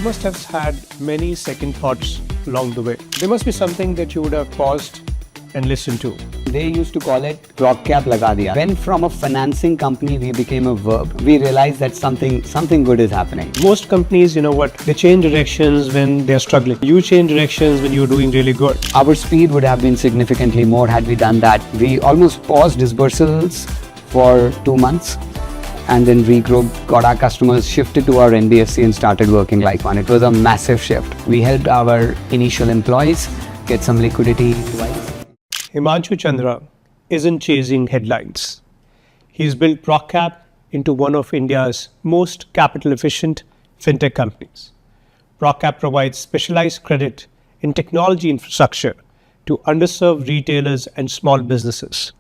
You must have had many second thoughts along the way. There must be something that you would have paused and listened to. They used to call it Progcap laga diya. When from a financing company we became a verb, we realized that something good is happening. Most companies, they change directions when they're struggling. You change directions when you're doing really good. Our speed would have been significantly more had we done that. We almost paused disbursals for 2 months and then regrouped, got our customers, shifted to our NBFC and started working like one. It was a massive shift. We helped our initial employees get some liquidity. Himanshu Chandra isn't chasing headlines. He's built Progcap into one of India's most capital-efficient fintech companies. Progcap provides specialized credit in technology infrastructure to underserved retailers and small businesses,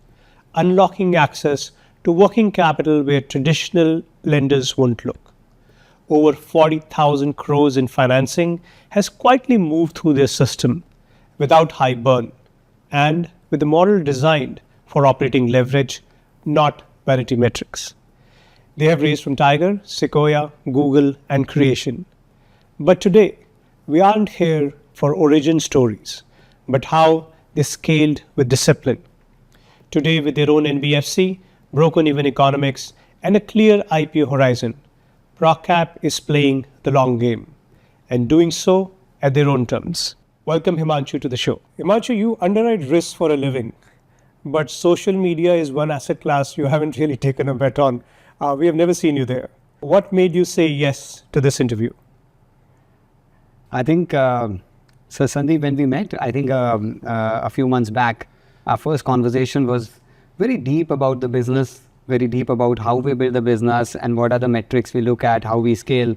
unlocking access to working capital where traditional lenders won't look. Over 40,000 crores in financing has quietly moved through their system without high burn and with a model designed for operating leverage, not vanity metrics. They have raised from Tiger, Sequoia, Google, and Creation. But today, we aren't here for origin stories, but how they scaled with discipline. Today, with their own NBFC, broken even economics, and a clear IPO horizon, Progcap is playing the long game and doing so at their own terms. Welcome Himanshu to the show. Himanshu, you underwrite risks for a living, but social media is one asset class you haven't really taken a bet on. We have never seen you there. What made you say yes to this interview? I think, so Sandeep, when we met, I think a few months back, our first conversation was very deep about the business, very deep about how we build the business and what are the metrics we look at, how we scale.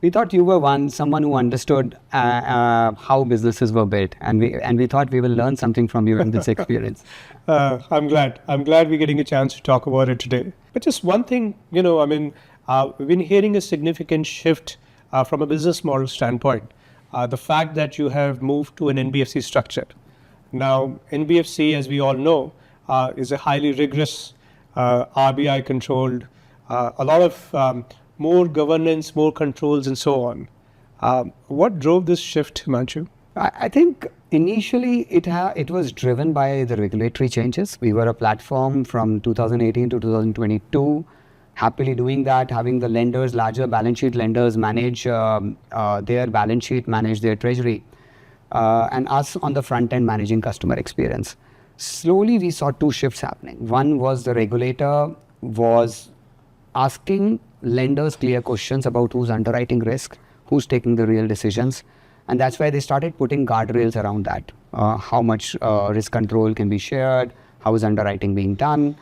We thought you were someone who understood how businesses were built, and we thought we will learn something from you in this experience. I'm glad we're getting a chance to talk about it today. But just one thing, we've been hearing a significant shift from a business model standpoint. The fact that you have moved to an NBFC structure. Now, NBFC, as we all know, is a highly rigorous, RBI controlled, a lot of more governance, more controls, and so on. What drove this shift, Himanshu? I think initially it was driven by the regulatory changes. We were a platform from 2018 to 2022, happily doing that, having the lenders, larger balance sheet lenders manage their balance sheet, manage their treasury, and us on the front end managing customer experience. Slowly we saw two shifts happening. One was the regulator was asking lenders clear questions about who's underwriting risk, who's taking the real decisions. And that's why they started putting guardrails around that. How much risk control can be shared, how is underwriting being done.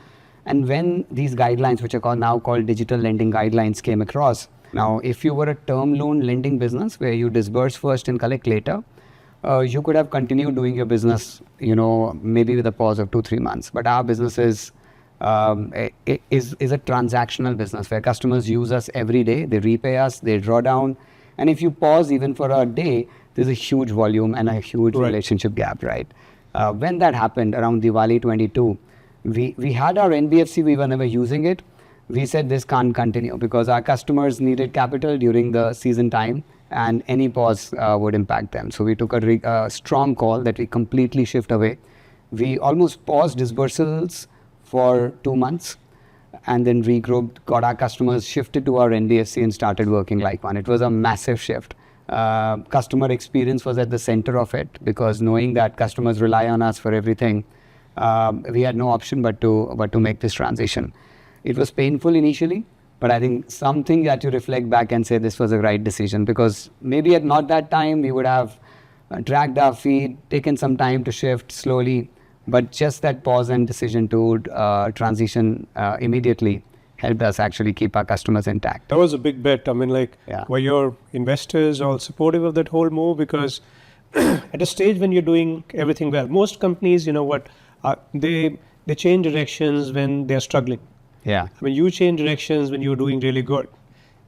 And when these guidelines, which are now called digital lending guidelines, came across, now if you were a term loan lending business where you disburse first and collect later, you could have continued doing your business, maybe with a pause of 2-3 months. But our business is a transactional business where customers use us every day. They repay us, they draw down. And if you pause even for a day, there's a huge volume and a huge relationship gap, right? When that happened around Diwali 22, we had our NBFC, we were never using it. We said this can't continue because our customers needed capital during the season time and any pause would impact them. So we took a strong call that we completely shift away. We almost paused disbursals for 2 months and then regrouped, got our customers, shifted to our NBFC and started working like one. It was a massive shift. Customer experience was at the center of it because knowing that customers rely on us for everything, we had no option but to make this transition. It was painful initially, but I think something that you reflect back and say this was a right decision because maybe at not that time we would have dragged our feet, taken some time to shift slowly, but just that pause and decision to transition immediately helped us actually keep our customers intact. That was a big bet. Were your investors all supportive of that whole move? Because at a stage when you're doing everything well, most companies, they change directions when they're struggling. Yeah. You change directions when you're doing really good.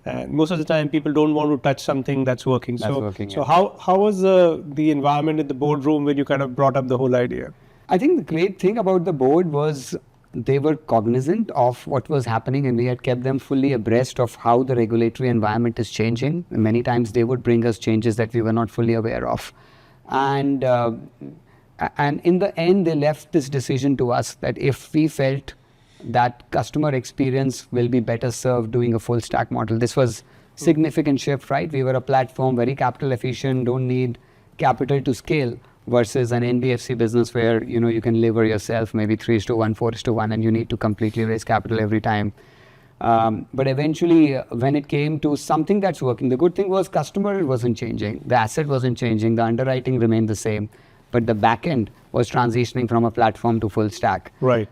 And most of the time, people don't want to touch something that's working. So how was the environment in the boardroom when you kind of brought up the whole idea? I think the great thing about the board was they were cognizant of what was happening, and we had kept them fully abreast of how the regulatory environment is changing. Many times they would bring us changes that we were not fully aware of. And in the end, they left this decision to us that if we felt that customer experience will be better served doing a full stack model. This was significant shift, right? We were a platform, very capital efficient, don't need capital to scale, versus an NBFC business where you can lever yourself maybe 3:1, 4:1, and you need to completely raise capital every time. But eventually, when it came to something that's working, the good thing was customer wasn't changing, the asset wasn't changing, the underwriting remained the same, but the back end was transitioning from a platform to full stack. Right.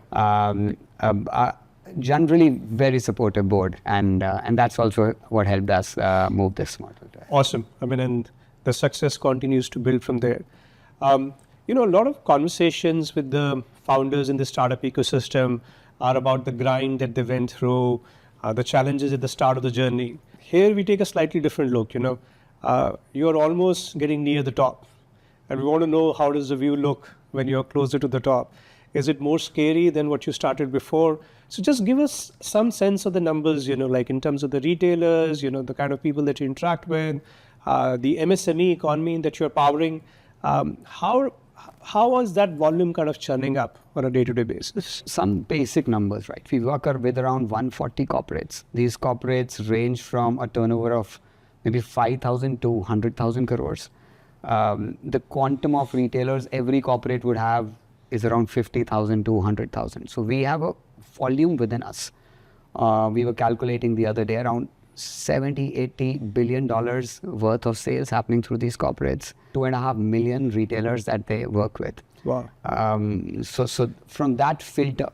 Generally very supportive board, and that's also what helped us move this model. Awesome. I mean, and the success continues to build from there. A lot of conversations with the founders in the startup ecosystem are about the grind that they went through, the challenges at the start of the journey. Here we take a slightly different look. You're almost getting near the top, and we want to know, how does the view look when you're closer to the top? Is it more scary than what you started before? So just give us some sense of the numbers, like in terms of the retailers, the kind of people that you interact with, the MSME economy that you're powering. How was that volume kind of churning up on a day-to-day basis? Some basic numbers, right? We work with around 140 corporates. These corporates range from a turnover of maybe 5,000 to 100,000 crores. The quantum of retailers every corporate would have is around 50,000 to 100,000. So we have a volume within us. We were calculating the other day around $70-80 billion worth of sales happening through these corporates. 2.5 million retailers that they work with. Wow. So from that filter,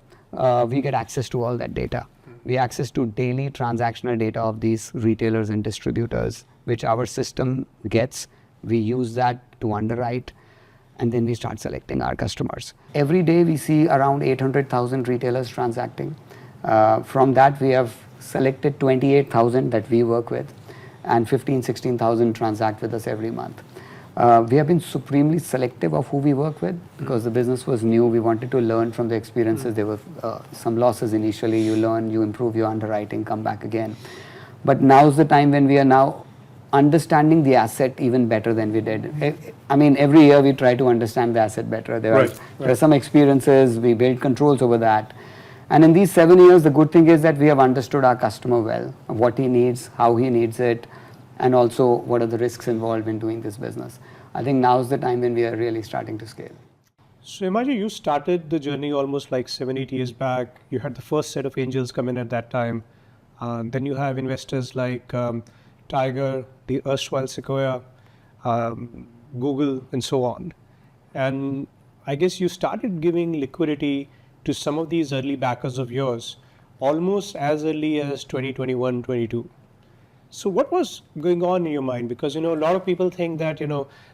we get access to all that data. We access to daily transactional data of these retailers and distributors, which our system gets. We use that to underwrite, and then we start selecting our customers. Every day we see around 800,000 retailers transacting. From that we have selected 28,000 that we work with, and 16,000 transact with us every month. We have been supremely selective of who we work with because the business was new. We wanted to learn from the experiences. There were some losses initially. You learn, you improve your underwriting, come back again. But now's the time when we are now understanding the asset even better than we did. I mean, every year we try to understand the asset better. There are some experiences, we build controls over that. And in these 7 years, the good thing is that we have understood our customer well, what he needs, how he needs it, and also what are the risks involved in doing this business. I think now is the time when we are really starting to scale. So imagine you started the journey almost like 7-8 years back. You had the first set of angels come in at that time. Then you have investors like Tiger, the erstwhile Sequoia, Google, and so on. And I guess you started giving liquidity to some of these early backers of yours almost as early as 2021, 22. So what was going on in your mind? Because, a lot of people think that,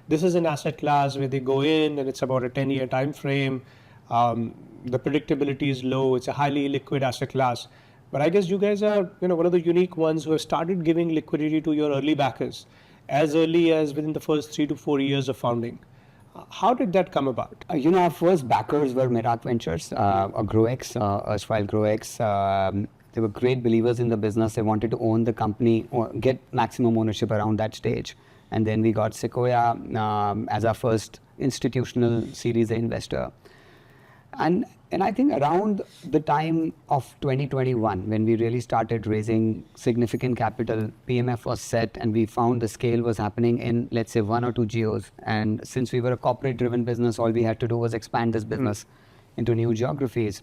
this is an asset class where they go in and it's about a 10-year time frame. The predictability is low. It's a highly liquid asset class. But I guess you guys are, one of the unique ones who have started giving liquidity to your early backers as early as within the first 3 to 4 years of founding. How did that come about? Our first backers were Merak Ventures, GrowX, erstwhile GrowX. They were great believers in the business. They wanted to own the company or get maximum ownership around that stage. And then we got Sequoia as our first institutional Series A investor. And I think around the time of 2021, when we really started raising significant capital, PMF was set and we found the scale was happening in, let's say, 1 or 2 geos. And since we were a corporate-driven business, all we had to do was expand this business into new geographies.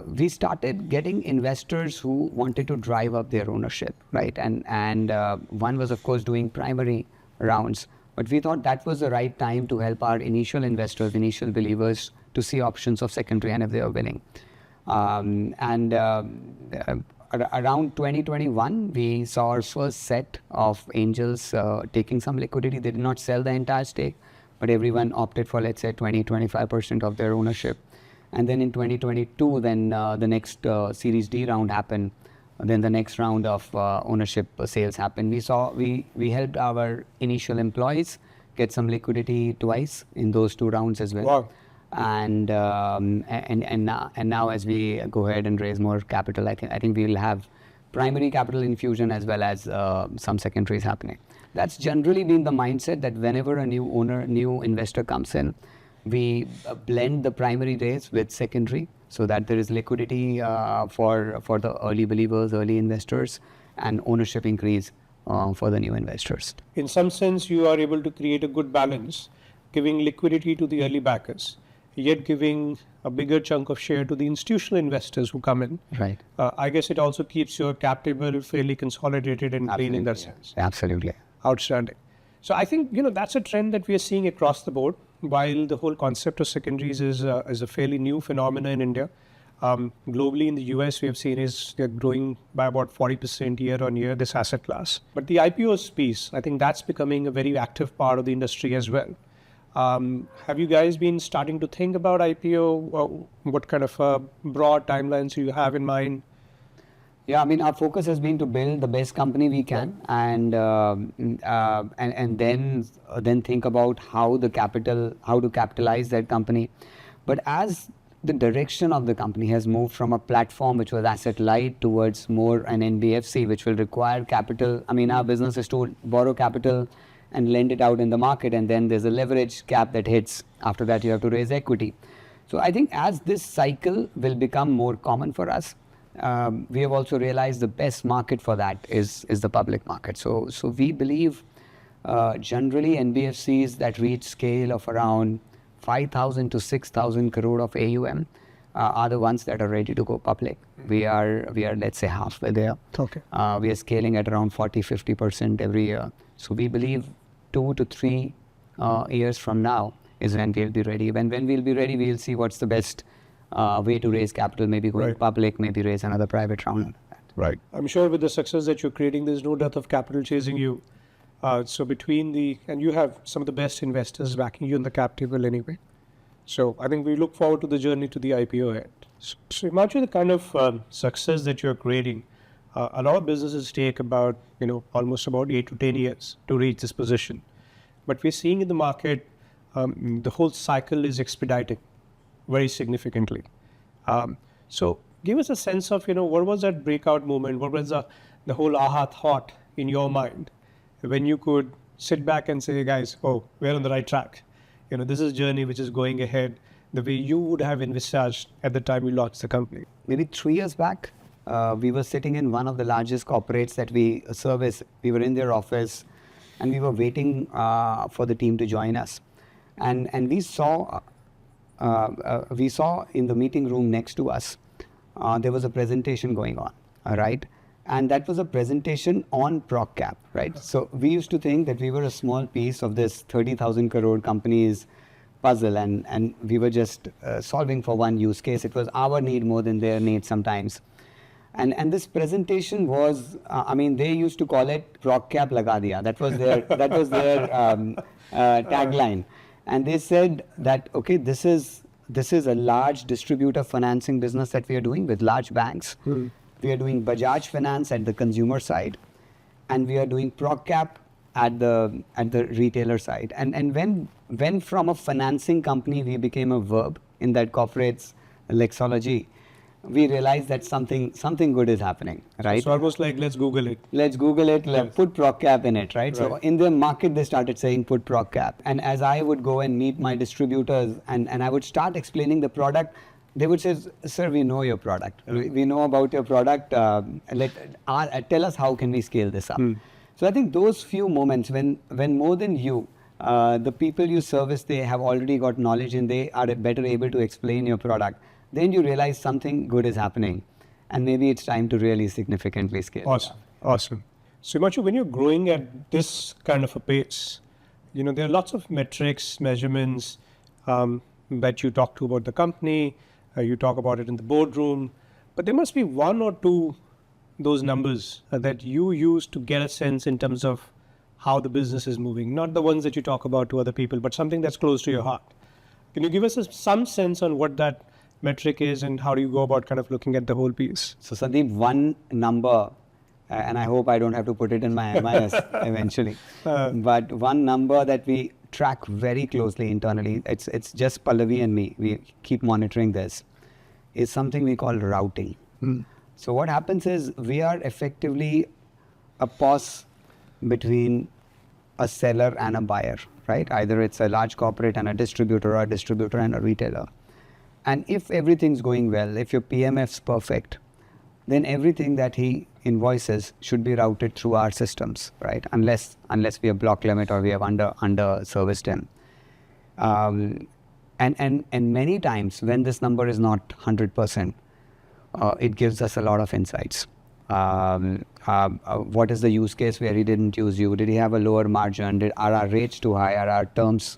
We started getting investors who wanted to drive up their ownership, right? And one was, of course, doing primary rounds. But we thought that was the right time to help our initial investors, initial believers, to see options of secondary and if they are winning. Around 2021, we saw our first set of angels taking some liquidity. They did not sell the entire stake, but everyone opted for, let's say, 20-25% of their ownership. And then in 2022, then the next Series D round happened. Then the next round of ownership sales happened. We helped our initial employees get some liquidity twice in those 2 rounds as well. Wow. and now as we go ahead and raise more capital, I think we will have primary capital infusion as well as some secondaries happening. That's generally been the mindset, that whenever a new investor comes in, we blend the primary raise with secondary so that there is liquidity for the early believers, early investors, and ownership increase for the new investors. In some sense, you are able to create a good balance, giving liquidity to the early backers, yet giving a bigger chunk of share to the institutional investors who come in. Right. I guess it also keeps your cap table fairly consolidated and clean in that sense. Absolutely. Outstanding. So I think, that's a trend that we are seeing across the board. While the whole concept of secondaries is a fairly new phenomenon in India, globally in the US, we have seen they're growing by about 40% year on year, this asset class. But the IPO piece, I think that's becoming a very active part of the industry as well. Have you guys been starting to think about IPO? What kind of broad timelines do you have in mind? Yeah, I mean, our focus has been to build the best company we can, and then think about how to capitalize that company. But as the direction of the company has moved from a platform which was asset light towards more an NBFC, which will require capital. I mean, our business is to borrow capital and lend it out in the market, and then there's a leverage cap that hits. After that, you have to raise equity. So I think as this cycle will become more common for us, we have also realized the best market for that is the public market. So we believe generally NBFCs that reach scale of around 5,000 to 6,000 crore of AUM are the ones that are ready to go public. We are let's say halfway there. Okay. We are scaling at around 40-50% every year. So we believe 2 to 3 years from now is when we'll be ready. When we'll be ready, we'll see what's the best way to raise capital, maybe going public, maybe raise another private round. Right. I'm sure with the success that you're creating, there's no dearth of capital chasing you. So and you have some of the best investors backing you in the cap table anyway. So I think we look forward to the journey to the IPO end. So imagine the kind of success that you're creating. A lot of businesses take about, almost about 8 to 10 years to reach this position. But we're seeing in the market, the whole cycle is expediting very significantly. So give us a sense of, what was that breakout moment? What was the whole aha thought in your mind when you could sit back and say, guys, we're on the right track. This is a journey which is going ahead the way you would have envisaged at the time you launched the company. Maybe 3 years back, we were sitting in one of the largest corporates that we service. We were in their office and we were waiting for the team to join us. And we saw in the meeting room next to us, there was a presentation going on, all right? And that was a presentation on Progcap, right? So we used to think that we were a small piece of this 30,000 crore company's puzzle, and we were just solving for one use case. It was our need more than their need sometimes. And this presentation was, they used to call it Progcap laga diya. That was their tagline. And they said that, okay, this is a large distributor financing business that we are doing with large banks. Mm-hmm. We are doing Bajaj Finance at the consumer side, and we are doing Progcap at the retailer side. And when from a financing company we became a verb in that corporate's lexicology, we realized that something good is happening, right? So almost like, let's Google it. Let's Google it, put Progcap in it, right? So in the market, they started saying, put Progcap. And as I would go and meet my distributors and I would start explaining the product, they would say, sir, we know your product. We know about your product. Tell us how can we scale this up. So I think those few moments when more than you, the people you service, they have already got knowledge and they are better able to explain your product, then you realize something good is happening. And maybe it's time to really significantly scale. Awesome. So Himanshu, when you're growing at this kind of a pace, there are lots of metrics, measurements that you talk to about the company. You talk about it in the boardroom, but there must be one or two those numbers that you use to get a sense in terms of how the business is moving, not the ones that you talk about to other people, but something that's close to your heart. Can you give us some sense on what that metric is and how do you go about kind of looking at the whole piece? So Sandeep, one number, and I hope I don't have to put it in my MIS eventually, but one number that we track very closely internally, it's just Pallavi and me, we keep monitoring this, is something we call routing. So what happens is we are effectively a pause between a seller and a buyer, right? Either it's a large corporate and a distributor, or a distributor and a retailer. And if everything's going well, if your PMF's perfect, then everything that he invoices should be routed through our systems, right? Unless we have block limit or we have under serviced him. And many times when this number is not 100%, it gives us a lot of insights. What is the use case where he didn't use you? Did he have a lower margin? Are our rates too high? Are our terms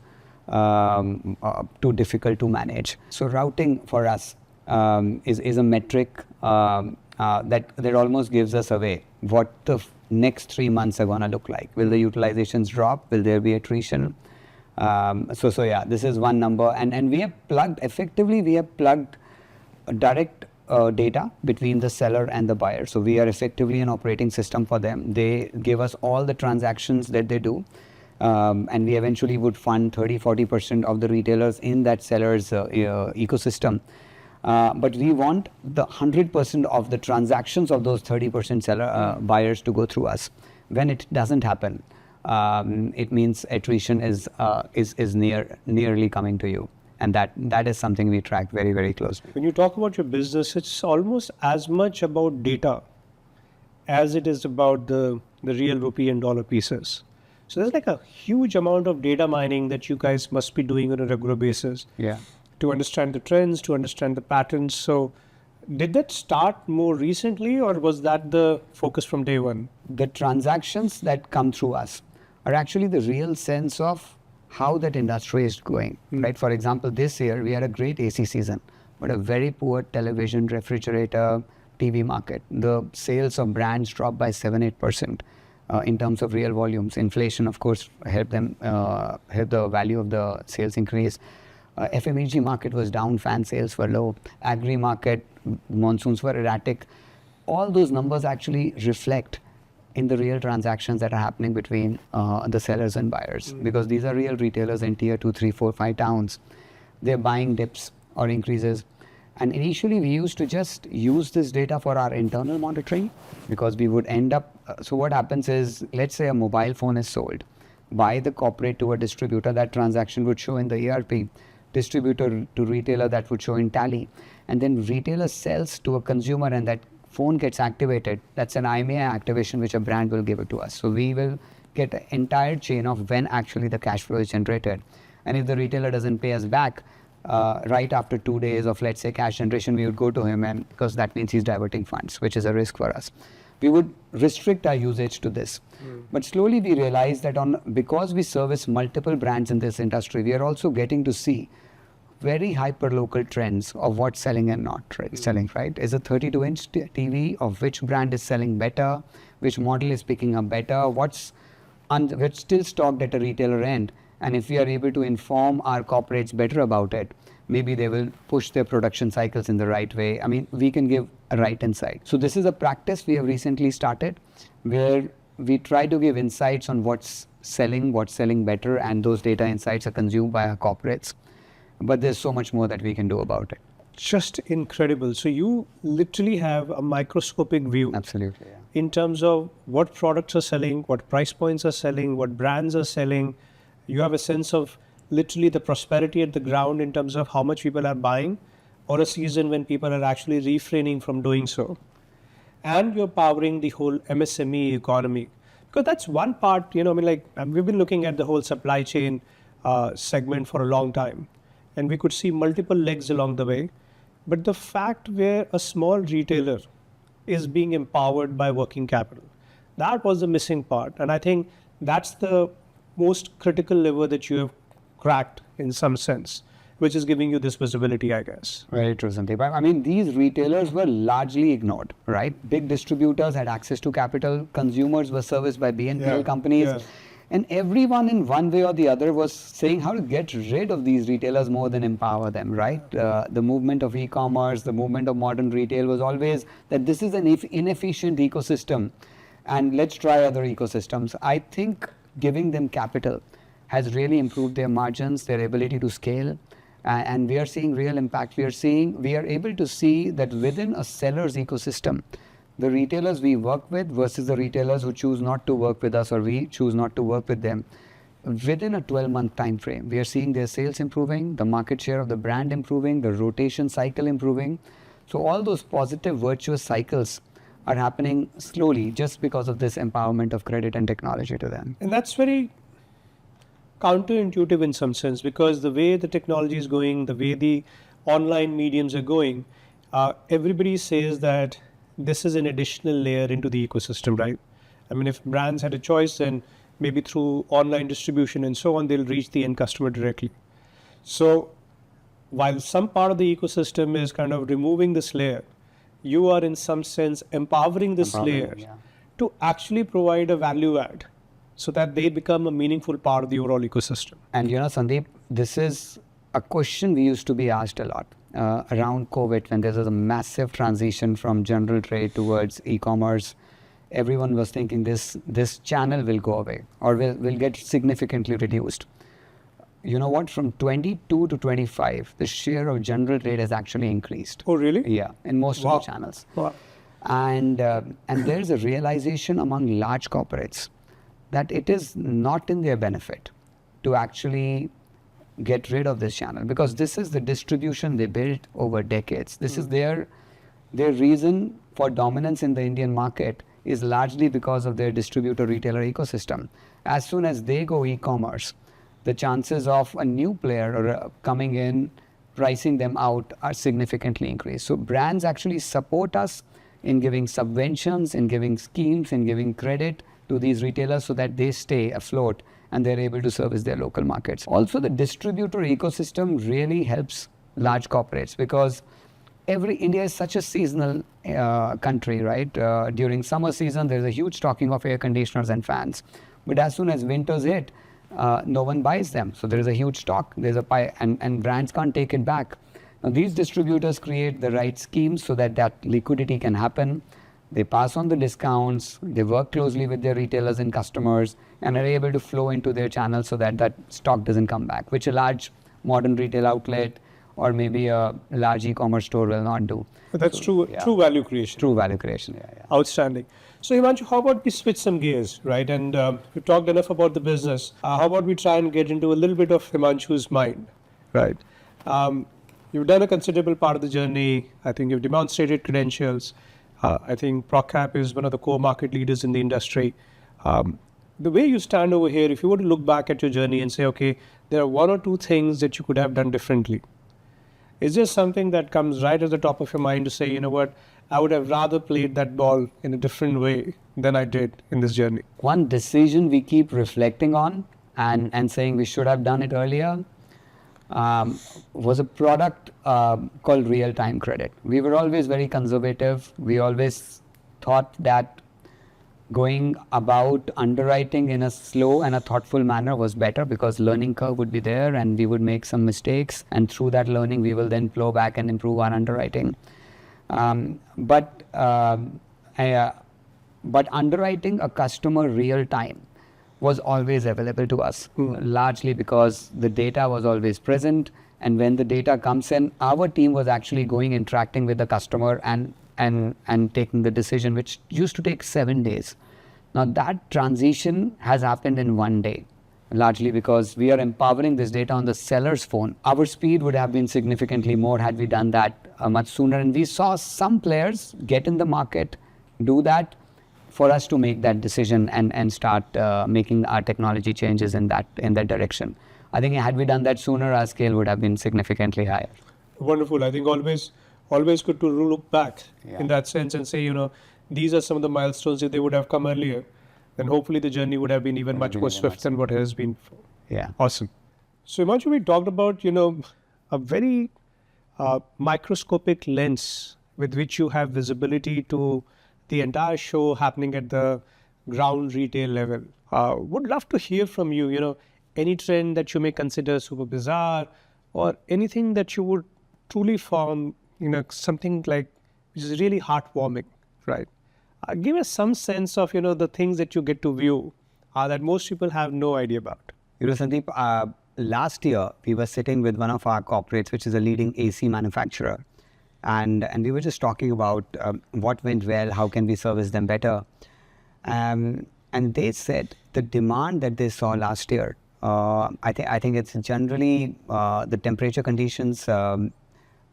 too difficult to manage? So routing for us is a metric that almost gives us away what the next 3 months are going to look like. Will the utilizations drop? Will there be attrition? So yeah, this is one number. And we have plugged direct data between the seller and the buyer. So we are effectively an operating system for them. They give us all the transactions that they do. And we eventually would fund 30-40% of the retailers in that seller's ecosystem. But we want the 100% of the transactions of those 30% seller buyers to go through us. When it doesn't happen, it means attrition is nearly coming to you. And that is something we track very, very closely. When you talk about your business, it's almost as much about data as it is about the real rupee and dollar pieces. So there's like a huge amount of data mining that you guys must be doing on a regular basis. Yeah. To understand the trends, to understand the patterns. So did that start more recently, or was that the focus from day one? The transactions that come through us are actually the real sense of how that industry is going, right? For example, this year we had a great AC season, but a very poor television, refrigerator, TV market. The sales of brands dropped by 7-8% in terms of real volumes. Inflation, of course, helped the value of the sales increase. FMEG market was down, fan sales were low. Agri market, monsoons were erratic. All those numbers actually reflect in the real transactions that are happening between the sellers and buyers, because these are real retailers in tier 2, 3, 4, 5 towns. They're buying dips or increases. And initially we used to just use this data for our internal monitoring, because we would end up, so what happens is, let's say a mobile phone is sold by the corporate to a distributor, that transaction would show in the ERP, distributor to retailer, that would show in Tally, and then retailer sells to a consumer and that phone gets activated. That's an IMEI activation which a brand will give it to us. So we will get an entire chain of when actually the cash flow is generated. And if the retailer doesn't pay us back right after 2 days of, let's say, cash generation, we would go to him, and because that means he's diverting funds, which is a risk for us. We would restrict our usage to this. But slowly we realized that because we service multiple brands in this industry, we are also getting to see very hyper-local trends of what's selling and not selling, right? Is a 32-inch TV of which brand is selling better, which model is picking up better, what's still stocked at a retailer end. And if we are able to inform our corporates better about it, maybe they will push their production cycles in the right way. I mean, we can give a right insight. So this is a practice we have recently started, where we try to give insights on what's selling better, and those data insights are consumed by our corporates. But there's so much more that we can do about it. Just incredible. So you literally have a microscopic view. Absolutely, yeah. In terms of what products are selling, what price points are selling, what brands are selling. You have a sense of literally the prosperity at the ground in terms of how much people are buying, or a season when people are actually refraining from doing so. And you're powering the whole MSME economy. Because that's one part, we've been looking at the whole supply chain segment for a long time. And we could see multiple legs along the way. But the fact where a small retailer is being empowered by working capital, that was the missing part. And I think that's the most critical lever that you have cracked in some sense, which is giving you this visibility, I guess. Very true, Sandeep. I mean, these retailers were largely ignored, right? Big distributors had access to capital. Consumers were serviced by BNPL companies. Yeah. And everyone in one way or the other was saying how to get rid of these retailers more than empower them, right? The movement of e-commerce, the movement of modern retail was always that this is an inefficient ecosystem and let's try other ecosystems. I think giving them capital has really improved their margins, their ability to scale. And we are seeing real impact. We are able to see that within a seller's ecosystem, the retailers we work with versus the retailers who choose not to work with us or we choose not to work with them, within a 12-month time frame, we are seeing their sales improving, the market share of the brand improving, the rotation cycle improving. So all those positive virtuous cycles are happening slowly just because of this empowerment of credit and technology to them. And that's very counterintuitive in some sense, because the way the technology is going, the way the online mediums are going, everybody says that this is an additional layer into the ecosystem, right? I mean, if brands had a choice, then maybe through online distribution and so on, they'll reach the end customer directly. So while some part of the ecosystem is kind of removing this layer, you are in some sense empowering this layer to actually provide a value add, so that they become a meaningful part of the overall ecosystem. And Sandeep, this is a question we used to be asked a lot around COVID, when there was a massive transition from general trade towards e-commerce. Everyone was thinking this channel will go away or will get significantly reduced. You know what? From 22 to 25, the share of general trade has actually increased. Oh, really? Yeah, in most of the channels. Wow. And there's a realization among large corporates that it is not in their benefit to actually get rid of this channel, because this is the distribution they built over decades. This is their reason for dominance in the Indian market is largely because of their distributor retailer ecosystem. As soon as they go e-commerce, the chances of a new player coming in, pricing them out are significantly increased. So brands actually support us in giving subventions, in giving schemes, in giving credit to these retailers so that they stay afloat and they're able to service their local markets. Also, the distributor ecosystem really helps large corporates, because India is such a seasonal country, right? During summer season, there's a huge stocking of air conditioners and fans. But as soon as winters hit, no one buys them. So there is a huge stock, there's a pie, and brands can't take it back. Now, these distributors create the right schemes so that liquidity can happen. They pass on the discounts, they work closely with their retailers and customers, and are able to flow into their channels so that stock doesn't come back, which a large modern retail outlet or maybe a large e-commerce store will not do. But that's true value creation. True value creation, Outstanding. So Himanshu, how about we switch some gears, right? And we talked enough about the business. How about we try and get into a little bit of Himanshu's mind, right? You've done a considerable part of the journey. I think you've demonstrated credentials. I think Progcap is one of the core market leaders in the industry. The way you stand over here, if you were to look back at your journey and say, okay, there are one or two things that you could have done differently, is there something that comes right at the top of your mind to say, you know what, I would have rather played that ball in a different way than I did in this journey? One decision we keep reflecting on and saying we should have done it earlier was a product called real-time credit. We were always very conservative. We always thought that going about underwriting in a slow and a thoughtful manner was better, because learning curve would be there and we would make some mistakes, and through that learning we will then flow back and improve our underwriting. But underwriting a customer real time was always available to us, largely because the data was always present, and when the data comes in, our team was actually interacting with the customer and taking the decision, which used to take 7 days. Now that transition has happened in 1 day, largely because we are empowering this data on the seller's phone. Our speed would have been significantly more had we done that much sooner, and we saw some players get in the market, do that, for us to make that decision and start making our technology changes in that direction. I think had we done that sooner, our scale would have been significantly higher. Wonderful. I think always good to look back in that sense and say, these are some of the milestones. If they would have come earlier, then hopefully the journey would have been even much more swift than what it has been before. Yeah. Awesome. So Himanshu, we talked about, a very microscopic lens with which you have visibility to the entire show happening at the ground retail level. Would love to hear from you, any trend that you may consider super bizarre, or anything that you would truly form, something like which is really heartwarming, right? Give us some sense of, the things that you get to view that most people have no idea about. Sandeep, last year we were sitting with one of our corporates, which is a leading AC manufacturer, and we were just talking about what went well, how can we service them better, and they said the demand that they saw last year. I think it's generally the temperature conditions in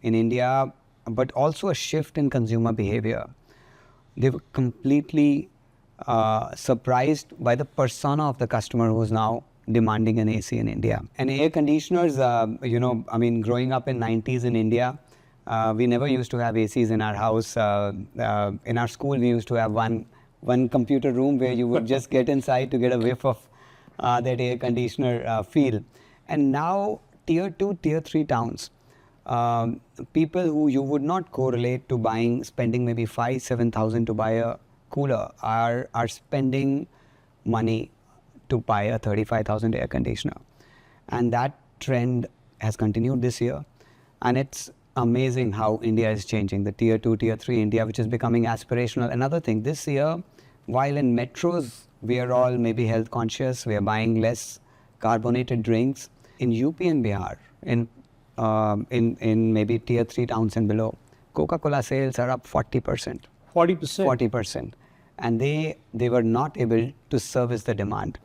India, but also a shift in consumer behavior. They were completely surprised by the persona of the customer who is now demanding an AC in India. And air conditioners, growing up in 90s in India, we never used to have ACs in our house. In our school, we used to have one computer room where you would just get inside to get a whiff of that air conditioner feel. And now, tier 2, tier 3 towns, people who you would not correlate to spending maybe 5,000-7,000 to buy a cooler are spending money to buy a 35,000 air conditioner. And that trend has continued this year. And it's amazing how India is changing, the tier 2, tier 3 India, which is becoming aspirational. Another thing, this year, while in metros, we are all maybe health conscious, we are buying less carbonated drinks. In UP and Bihar, in maybe tier 3 towns and below, Coca-Cola sales are up 40%. 40%? 40%. And they were not able to service the demand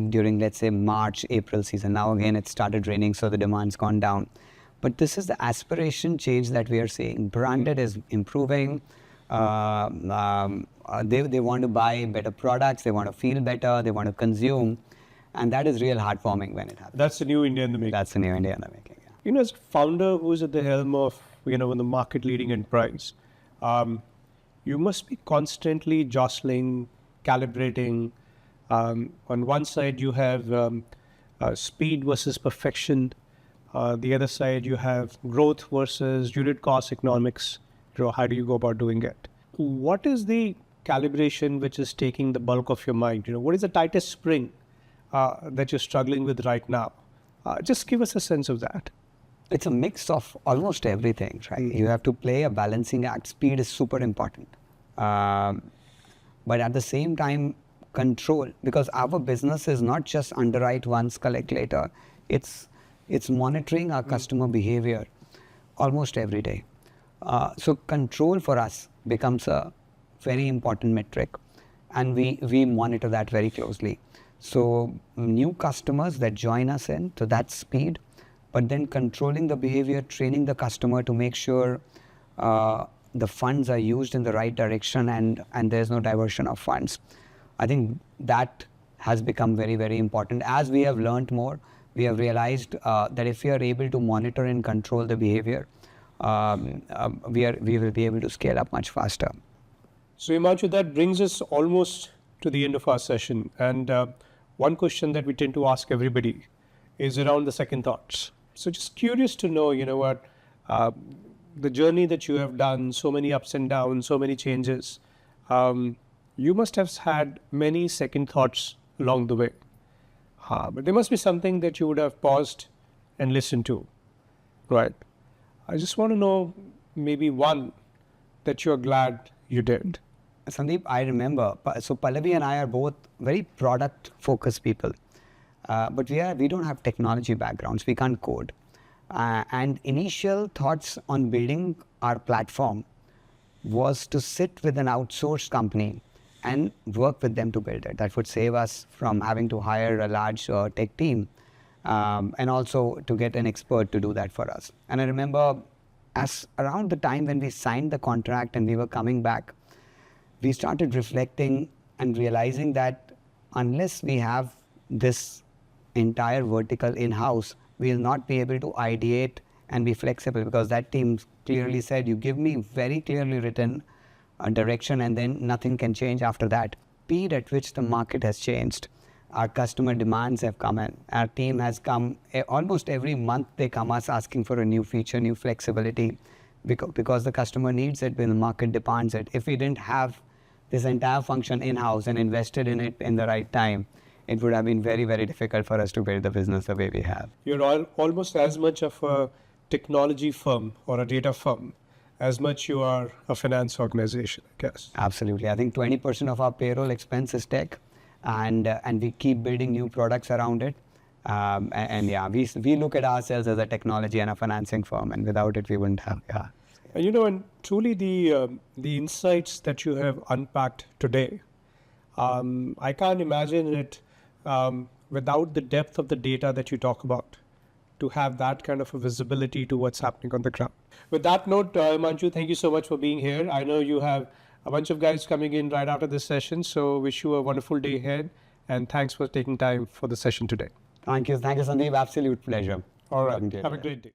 during, let's say, March, April season. Now again, it started raining, so the demand's gone down. But this is the aspiration change that we are seeing. Branded is improving. They want to buy better products. They want to feel better. They want to consume. And that is real heartwarming when it happens. That's the new India in the making. That's the new India in the making, yeah. As a founder who's at the helm of, the market-leading enterprise, you must be constantly jostling, calibrating. On one side, you have speed versus perfection. The other side, you have growth versus unit cost economics. How do you go about doing it? What is the calibration which is taking the bulk of your mind? What is the tightest spring that you're struggling with right now? Just give us a sense of that. It's a mix of almost everything, right? You have to play a balancing act. Speed is super important. But at the same time, control, because our business is not just underwrite once, collect later. It's monitoring our customer behavior almost every day. So control for us becomes a very important metric, and we monitor that very closely. So new customers that join us in, so that's speed, but then controlling the behavior, training the customer to make sure the funds are used in the right direction and there's no diversion of funds. I think that has become very, very important. As we have learned more, we have realized that if we are able to monitor and control the behavior, we will be able to scale up much faster. So Himanshu, that brings us almost to the end of our session. And one question that we tend to ask everybody is around the second thoughts. So just curious to know, the journey that you have done, so many ups and downs, so many changes, you must have had many second thoughts along the way. But there must be something that you would have paused and listened to, right? I just want to know maybe one that you're glad you did. Sandeep, I remember, so Pallavi and I are both very product-focused people, but we don't have technology backgrounds, we can't code. And initial thoughts on building our platform was to sit with an outsourced company and work with them to build it. That would save us from having to hire a large tech team, and also to get an expert to do that for us. And I remember as around the time when we signed the contract and we were coming back, we started reflecting and realizing that unless we have this entire vertical in-house, we will not be able to ideate and be flexible, because that team clearly said, you give me very clearly written direction and then nothing can change after that. Speed at which the market has changed, our customer demands have come in. Our team has come, almost every month they come us asking for a new feature, new flexibility, because the customer needs it when the market demands it. If we didn't have this entire function in-house and invested in it in the right time, it would have been very, very difficult for us to build the business the way we have. You're almost as much of a technology firm or a data firm as much you are a finance organization, I guess. Absolutely. I think 20% of our payroll expense is tech. and we keep building new products around it. And yeah, we look at ourselves as a technology and a financing firm, and without it, we wouldn't have. Yeah. And truly the insights that you have unpacked today, I can't imagine it without the depth of the data that you talk about, to have that kind of a visibility to what's happening on the ground. With that note, Himanshu, thank you so much for being here. I know you have a bunch of guys coming in right after this session, so wish you a wonderful day ahead, and thanks for taking time for the session today. Thank you, Sandeep. Absolute pleasure. All right. Have a great day.